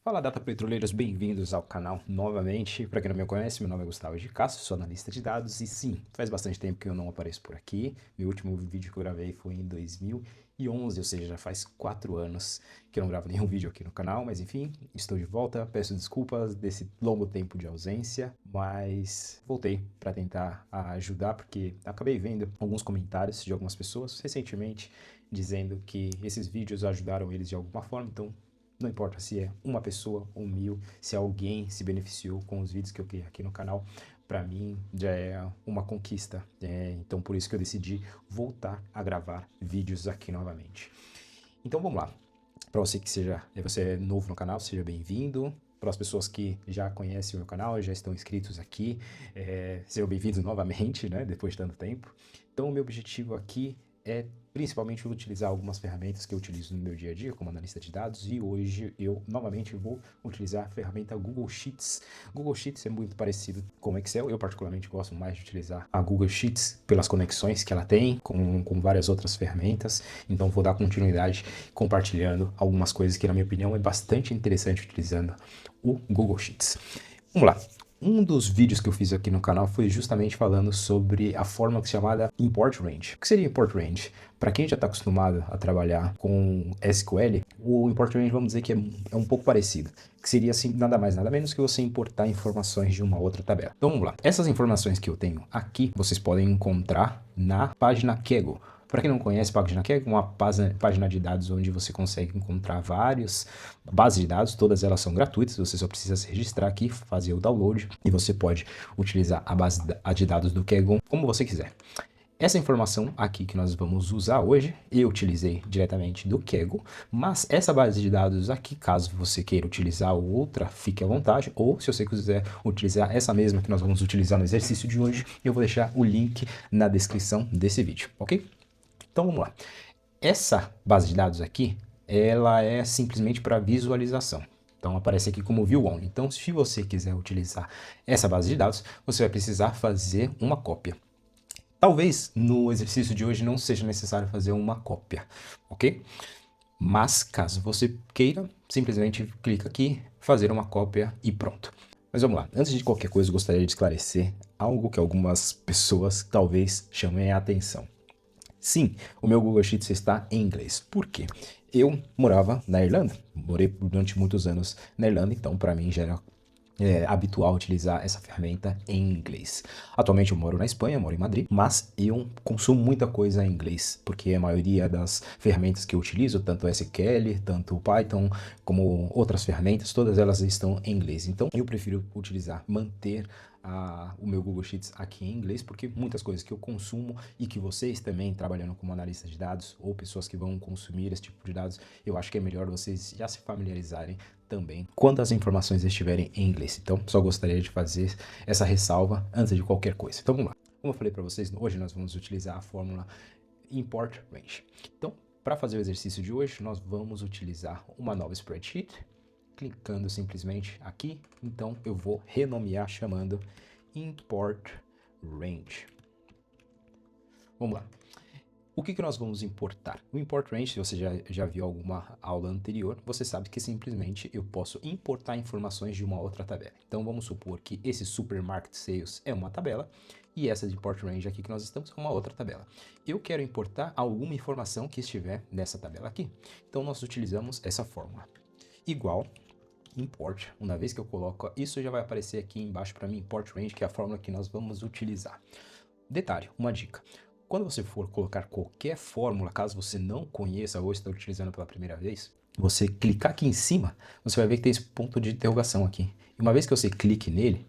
Fala, Data Petroleiros, bem-vindos ao canal novamente. Para quem não me conhece, meu nome é Gustavo de Castro, sou analista de dados e sim, faz bastante tempo que eu não apareço por aqui. Meu último vídeo que eu gravei foi em 2011, ou seja, já faz 4 anos que eu não gravo nenhum vídeo aqui no canal, mas enfim, estou de volta. Peço desculpas desse longo tempo de ausência, mas voltei para tentar ajudar porque acabei vendo alguns comentários de algumas pessoas recentemente dizendo que esses vídeos ajudaram eles de alguma forma, então não importa se é uma pessoa ou 1000, se alguém se beneficiou com os vídeos que eu criei aqui no canal, para mim já é uma conquista. Então por isso que eu decidi voltar a gravar vídeos aqui novamente. Então vamos lá. Para você você é novo no canal, seja bem-vindo. Para as pessoas que já conhecem o meu canal, já estão inscritos aqui, sejam bem-vindos novamente, né, depois de tanto tempo. Então o meu objetivo aqui é principalmente utilizar algumas ferramentas que eu utilizo no meu dia a dia como analista de dados, e hoje eu novamente vou utilizar a ferramenta Google Sheets. Google Sheets é muito parecido com Excel, eu particularmente gosto mais de utilizar a Google Sheets pelas conexões que ela tem com várias outras ferramentas, então vou dar continuidade compartilhando algumas coisas que na minha opinião é bastante interessante utilizando o Google Sheets. Vamos lá. Um dos vídeos que eu fiz aqui no canal foi justamente falando sobre a fórmula chamada Import Range. O que seria Import Range? Para quem já está acostumado a trabalhar com SQL, o Import Range vamos dizer que é um pouco parecido, que seria assim, nada mais nada menos que você importar informações de uma outra tabela. Então vamos lá. Essas informações que eu tenho aqui, vocês podem encontrar na página Kaggle. Para quem não conhece, página Kaggle é uma página de dados onde você consegue encontrar várias bases de dados, todas elas são gratuitas, você só precisa se registrar aqui, fazer o download e você pode utilizar a base de dados do Kaggle como você quiser. Essa informação aqui que nós vamos usar hoje, eu utilizei diretamente do Kaggle, mas essa base de dados aqui, caso você queira utilizar outra, fique à vontade, ou se você quiser utilizar essa mesma que nós vamos utilizar no exercício de hoje, eu vou deixar o link na descrição desse vídeo, ok? Então vamos lá. Essa base de dados aqui, ela é simplesmente para visualização. Então aparece aqui como view only. Então se você quiser utilizar essa base de dados, você vai precisar fazer uma cópia. Talvez no exercício de hoje não seja necessário fazer uma cópia, ok? Mas caso você queira, simplesmente clica aqui, fazer uma cópia e pronto. Mas vamos lá, antes de qualquer coisa eu gostaria de esclarecer algo que algumas pessoas talvez chamem a atenção. Sim, o meu Google Sheets está em inglês. Por quê? Eu morava na Irlanda, morei durante muitos anos na Irlanda, então para mim já era habitual utilizar essa ferramenta em inglês. Atualmente eu moro na Espanha, moro em Madrid, mas eu consumo muita coisa em inglês, porque a maioria das ferramentas que eu utilizo, tanto SQL, tanto Python, como outras ferramentas, todas elas estão em inglês. Então eu prefiro manter o meu Google Sheets aqui em inglês, porque muitas coisas que eu consumo e que vocês também, trabalhando como analista de dados ou pessoas que vão consumir esse tipo de dados, eu acho que é melhor vocês já se familiarizarem também quando as informações estiverem em inglês. Então, só gostaria de fazer essa ressalva antes de qualquer coisa. Então, vamos lá. Como eu falei para vocês, hoje nós vamos utilizar a fórmula Import Range. Então, para fazer o exercício de hoje, nós vamos utilizar uma nova spreadsheet, clicando simplesmente aqui. Então, eu vou renomear chamando Import Range. Vamos lá. O que nós vamos importar? O Import Range, se você já viu alguma aula anterior, você sabe que simplesmente eu posso importar informações de uma outra tabela. Então vamos supor que esse Supermarket Sales é uma tabela e essa de Import Range aqui que nós estamos é uma outra tabela. Eu quero importar alguma informação que estiver nessa tabela aqui. Então nós utilizamos essa fórmula. Igual import, uma vez que eu coloco isso, já vai aparecer aqui embaixo para mim Import Range, que é a fórmula que nós vamos utilizar. Detalhe, uma dica. Quando você for colocar qualquer fórmula, caso você não conheça ou esteja utilizando pela primeira vez, você clicar aqui em cima, você vai ver que tem esse ponto de interrogação aqui. E uma vez que você clique nele,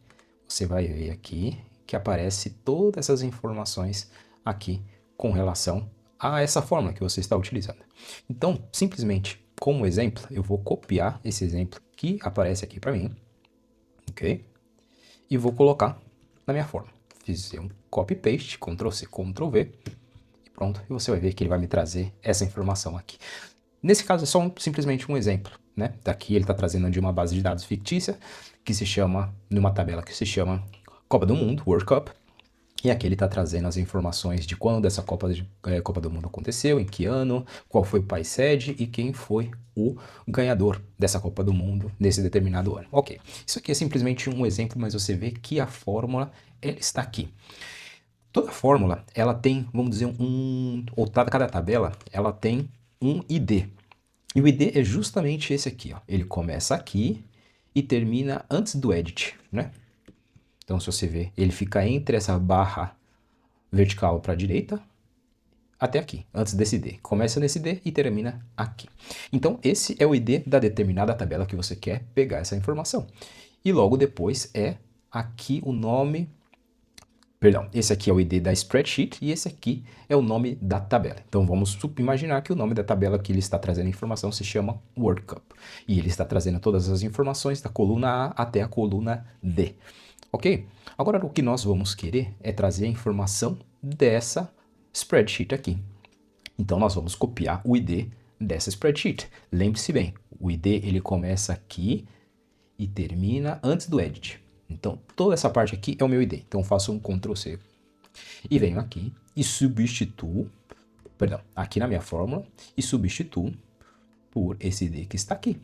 você vai ver aqui que aparece todas essas informações aqui com relação a essa fórmula que você está utilizando. Então, simplesmente, como exemplo, eu vou copiar esse exemplo que aparece aqui para mim, ok? E vou colocar na minha fórmula. Fiz um copy-paste, Ctrl+C, Ctrl+V, e pronto. E você vai ver que ele vai me trazer essa informação aqui. Nesse caso é só simplesmente um exemplo, né? Daqui ele está trazendo de uma base de dados fictícia, que se chama, numa tabela que se chama Copa do Mundo, World Cup. E aqui ele está trazendo as informações de quando essa Copa do Mundo aconteceu, em que ano, qual foi o país sede e quem foi o ganhador dessa Copa do Mundo nesse determinado ano. Ok, isso aqui é simplesmente um exemplo, mas você vê que a fórmula ela está aqui. Toda fórmula, ela tem, vamos dizer, cada tabela, ela tem um ID. E o ID é justamente esse aqui, ó. Ele começa aqui e termina antes do edit, né? Então, se você ver, ele fica entre essa barra vertical para a direita até aqui, antes desse ID. Começa nesse ID e termina aqui. Então, esse é o ID da determinada tabela que você quer pegar essa informação. E logo depois é aqui o nome... Perdão, esse aqui é o ID da spreadsheet e esse aqui é o nome da tabela. Então, vamos imaginar que o nome da tabela que ele está trazendo a informação se chama World Cup. E ele está trazendo todas as informações da coluna A até a coluna D. Ok? Agora, o que nós vamos querer é trazer a informação dessa spreadsheet aqui. Então, nós vamos copiar o ID dessa spreadsheet. Lembre-se bem, o ID ele começa aqui e termina antes do edit. Então, toda essa parte aqui é o meu ID. Então, faço um Ctrl+C e venho aqui e substituo, perdão, aqui na minha fórmula e substituo por esse ID que está aqui.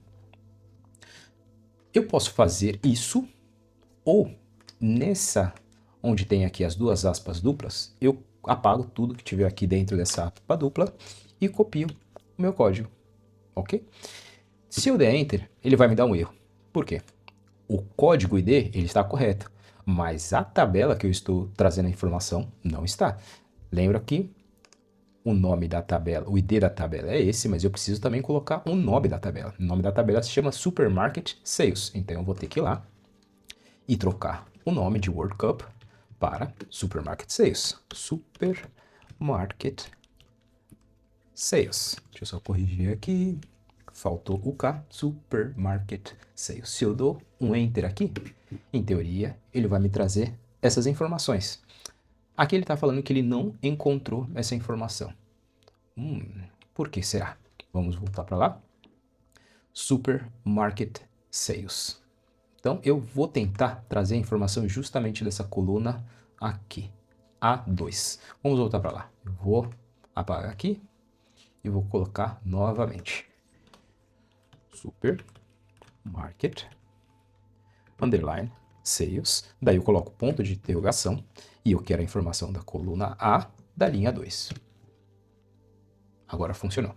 Eu posso fazer isso ou nessa, onde tem aqui as duas aspas duplas, eu apago tudo que tiver aqui dentro dessa aspa dupla e copio o meu código, ok? Se eu der Enter, ele vai me dar um erro. Por quê? O código ID ele está correto, mas a tabela que eu estou trazendo a informação não está. Lembra que o nome da tabela, o ID da tabela é esse, mas eu preciso também colocar o nome da tabela. O nome da tabela se chama Supermarket Sales, então eu vou ter que ir lá e trocar o nome de World Cup para Supermarket Sales. Supermarket Sales. Deixa eu só corrigir aqui. Faltou o K, Supermarket Sales. Se eu dou um Enter aqui, em teoria, ele vai me trazer essas informações. Aqui ele está falando que ele não encontrou essa informação. Por que será? Vamos voltar para lá. Supermarket Sales. Então, eu vou tentar trazer a informação justamente dessa coluna aqui, A2. Vamos voltar para lá. Eu vou apagar aqui e vou colocar novamente. Supermarket, underline, sales. Daí eu coloco ponto de interrogação e eu quero a informação da coluna A da linha 2. Agora funcionou.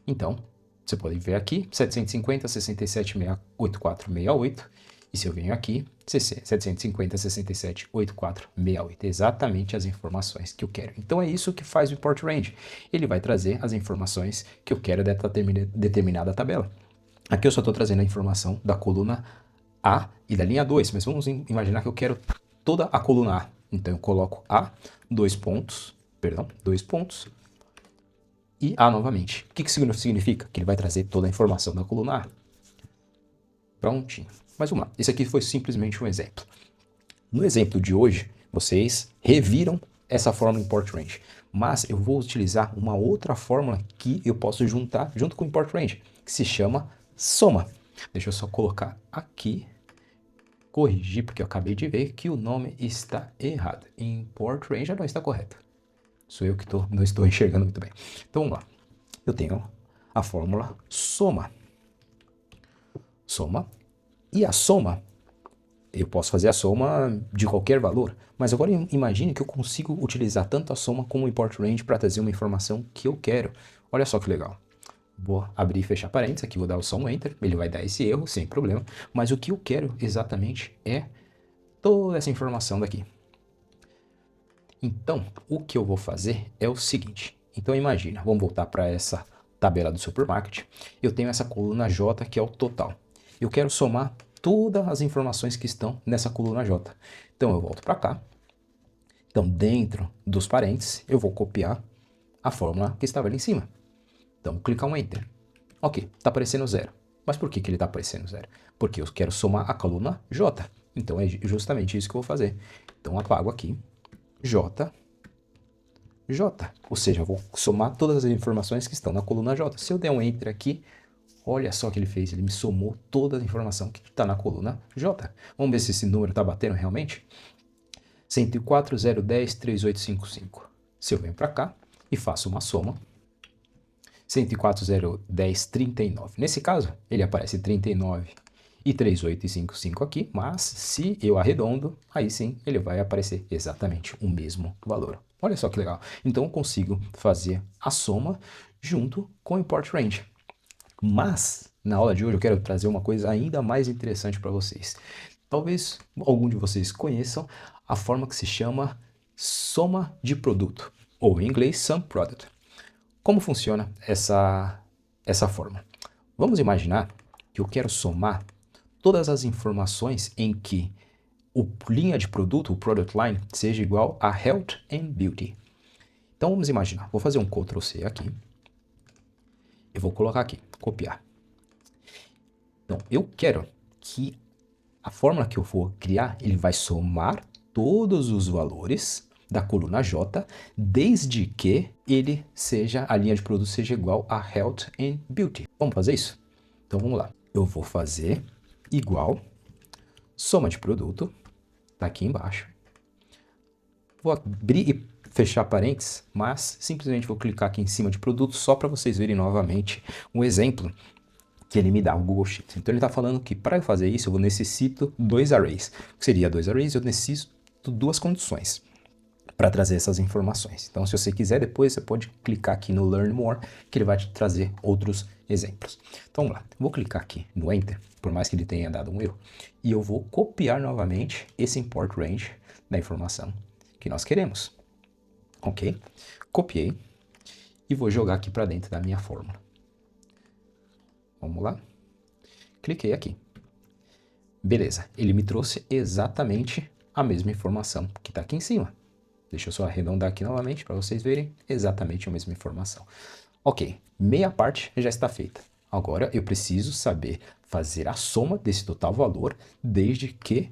Então, você pode ver aqui, 750, 67, 84, 68. E se eu venho aqui, 750, 67, 84, 68. Exatamente as informações que eu quero. Então é isso que faz o import range. Ele vai trazer as informações que eu quero dessa determinada tabela. Aqui eu só estou trazendo a informação da coluna A e da linha 2, mas vamos imaginar que eu quero toda a coluna A. Então eu coloco A, dois pontos, e A novamente. O que significa? Que ele vai trazer toda a informação da coluna A. Prontinho. Mas vamos lá. Esse aqui foi simplesmente um exemplo. No exemplo de hoje, vocês reviram essa fórmula import range. Mas eu vou utilizar uma outra fórmula que eu posso juntar junto com o import range, que se chama soma. Deixa eu só colocar aqui, corrigir, porque eu acabei de ver que o nome está errado. Import range não está correto. Sou eu que não estou enxergando muito bem. Então vamos lá. Eu tenho a fórmula soma. Soma. E a soma, eu posso fazer a soma de qualquer valor. Mas agora imagine que eu consigo utilizar tanto a soma como o import range para trazer uma informação que eu quero. Olha só que legal. Vou abrir e fechar parênteses. Aqui vou dar só um Enter. Ele vai dar esse erro sem problema. Mas o que eu quero exatamente é toda essa informação daqui. Então, o que eu vou fazer é o seguinte. Então, imagina, vamos voltar para essa tabela do supermarket. Eu tenho essa coluna J, que é o total. Eu quero somar todas as informações que estão nessa coluna J. Então, eu volto para cá. Então, dentro dos parênteses, eu vou copiar a fórmula que estava ali em cima. Então, vou clicar um Enter. Ok, está aparecendo 0. Mas por que ele está aparecendo 0? Porque eu quero somar a coluna J. Então, é justamente isso que eu vou fazer. Então, apago aqui. J, ou seja, eu vou somar todas as informações que estão na coluna J. Se eu der um Enter aqui, olha só o que ele fez, ele me somou toda a informação que está na coluna J. Vamos ver se esse número está batendo realmente. 104, 010, 3855. Se eu venho para cá e faço uma soma, 104, 010, 39. Nesse caso, ele aparece 39 e 3855 aqui, mas se eu arredondo, aí sim ele vai aparecer exatamente o mesmo valor. Olha só que legal. Então eu consigo fazer a soma junto com o import range. Mas, na aula de hoje eu quero trazer uma coisa ainda mais interessante para vocês. Talvez algum de vocês conheçam a forma que se chama soma de produto, ou em inglês, sum product. Como funciona essa forma? Vamos imaginar que eu quero somar todas as informações em que o linha de produto, o product line, seja igual a health and beauty. Então vamos imaginar, vou fazer um Ctrl C aqui, eu vou colocar aqui, copiar. Então eu quero que a fórmula que eu vou criar, ele vai somar todos os valores da coluna J, desde que ele seja, a linha de produto seja igual a health and beauty. Vamos fazer isso? Então vamos lá. Eu vou fazer igual soma de produto, tá aqui embaixo. Vou abrir e fechar parênteses, mas simplesmente vou clicar aqui em cima de produto só para vocês verem novamente um exemplo que ele me dá, o Google Sheets. Então ele está falando que para eu fazer isso eu necessito dois arrays. O que seria dois arrays? Eu necessito duas condições para trazer essas informações. Então se você quiser depois você pode clicar aqui no Learn More, que ele vai te trazer outros exemplos. Então vamos lá, vou clicar aqui no Enter, por mais que ele tenha dado um erro, e eu vou copiar novamente esse import range da informação que nós queremos. Ok? Copiei e vou jogar aqui para dentro da minha fórmula. Vamos lá. Cliquei aqui. Beleza, ele me trouxe exatamente a mesma informação que está aqui em cima. Deixa eu só arredondar aqui novamente para vocês verem exatamente a mesma informação. Ok, meia parte já está feita. Agora eu preciso saber fazer a soma desse total valor desde que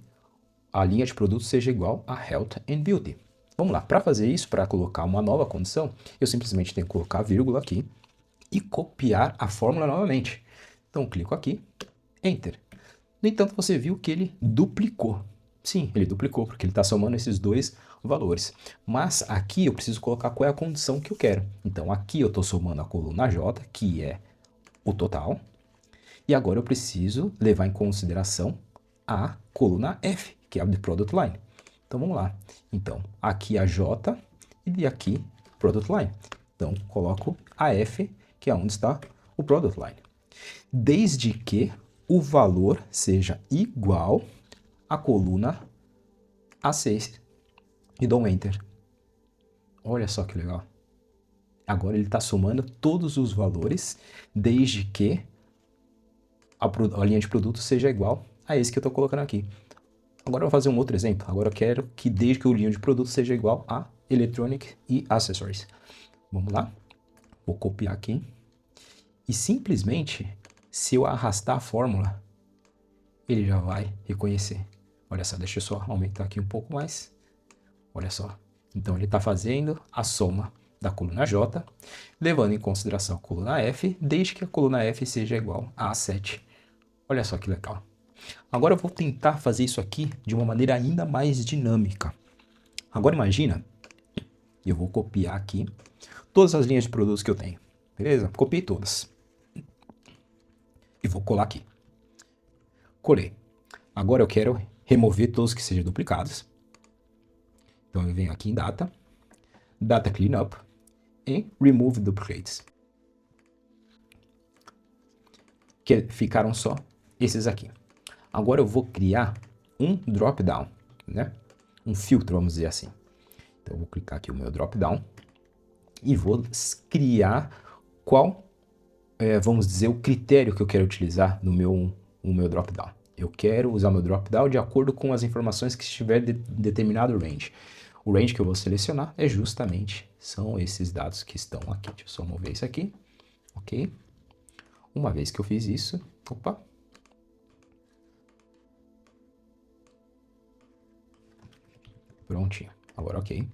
a linha de produto seja igual a Health and Beauty. Vamos lá, para fazer isso, para colocar uma nova condição, eu simplesmente tenho que colocar a vírgula aqui e copiar a fórmula novamente. Então clico aqui, Enter. No entanto, você viu que ele duplicou. Sim, ele duplicou, porque ele está somando esses dois valores. Mas aqui eu preciso colocar qual é a condição que eu quero. Então aqui eu estou somando a coluna J, que é o total. E agora eu preciso levar em consideração a coluna F, que é a de Product Line. Então vamos lá. Então aqui a J e aqui Product Line. Então coloco a F, que é onde está o Product Line. Desde que o valor seja igual à coluna A6 e dou um Enter. Olha só que legal. Agora ele está somando todos os valores desde que a linha de produto seja igual a esse que eu estou colocando aqui. Agora eu vou fazer um outro exemplo. Agora eu quero que desde que o linha de produto seja igual a Electronic e Accessories. Vamos lá. Vou copiar aqui. E simplesmente, se eu arrastar a fórmula, ele já vai reconhecer. Olha só, deixa eu só aumentar aqui um pouco mais. Olha só. Então ele está fazendo a soma da coluna J, levando em consideração a coluna F, desde que a coluna F seja igual a A7. Olha só que legal. Agora eu vou tentar fazer isso aqui de uma maneira ainda mais dinâmica. Agora imagina, eu vou copiar aqui todas as linhas de produtos que eu tenho. Beleza? Copiei todas. E vou colar aqui. Colei. Agora eu quero remover todos que sejam duplicados. Então eu venho aqui em Data, Data Cleanup e Remove Duplicates. Que ficaram só esses aqui. Agora eu vou criar um drop-down, né? Um filtro, vamos dizer assim. Então eu vou clicar aqui no meu drop-down e vou criar qual, vamos dizer, o critério que eu quero utilizar no meu drop-down. Eu quero usar meu drop-down de acordo com as informações que estiver de determinado range. O range que eu vou selecionar é justamente, são esses dados que estão aqui. Deixa eu só mover isso aqui, ok? Uma vez que eu fiz isso, opa. Prontinho, agora ok.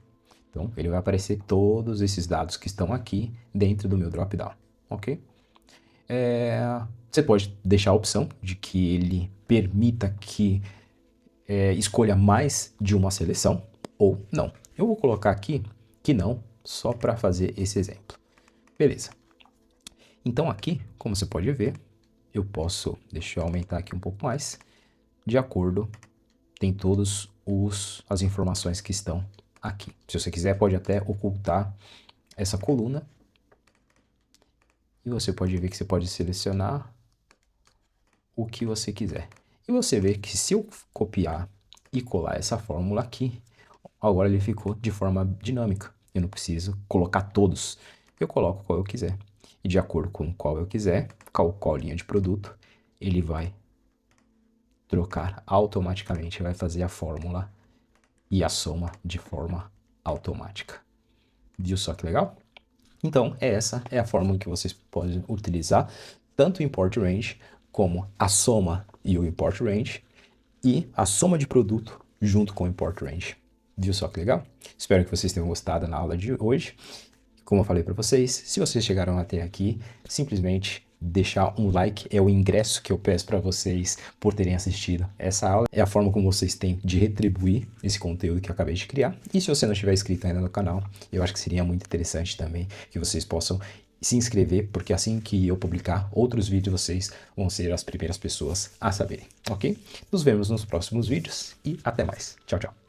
Então ele vai aparecer todos esses dados que estão aqui dentro do meu drop-down, ok? Você pode deixar a opção de que ele permita que escolha mais de uma seleção. ou não. Eu vou colocar aqui que não, só para fazer esse exemplo. Beleza. Então aqui, como você pode ver, eu posso, deixa eu aumentar aqui um pouco mais, de acordo, tem todas as informações que estão aqui. Se você quiser, pode até ocultar essa coluna. E você pode ver que você pode selecionar o que você quiser. E você vê que se eu copiar e colar essa fórmula aqui, agora ele ficou de forma dinâmica. Eu não preciso colocar todos. Eu coloco qual eu quiser. E de acordo com qual eu quiser, qual linha de produto, ele vai trocar automaticamente, vai fazer a fórmula e a soma de forma automática. Viu só que legal? Então, essa é a fórmula que vocês podem utilizar, tanto o import range, como a soma e o import range, e a soma de produto junto com o import range. Viu só que legal? Espero que vocês tenham gostado na aula de hoje. Como eu falei para vocês, se vocês chegaram até aqui, simplesmente deixar um like é o ingresso que eu peço para vocês por terem assistido essa aula. É a forma como vocês têm de retribuir esse conteúdo que eu acabei de criar. E se você não estiver inscrito ainda no canal, eu acho que seria muito interessante também que vocês possam se inscrever, porque assim que eu publicar outros vídeos, vocês vão ser as primeiras pessoas a saberem, ok? Nos vemos nos próximos vídeos e até mais. Tchau, tchau.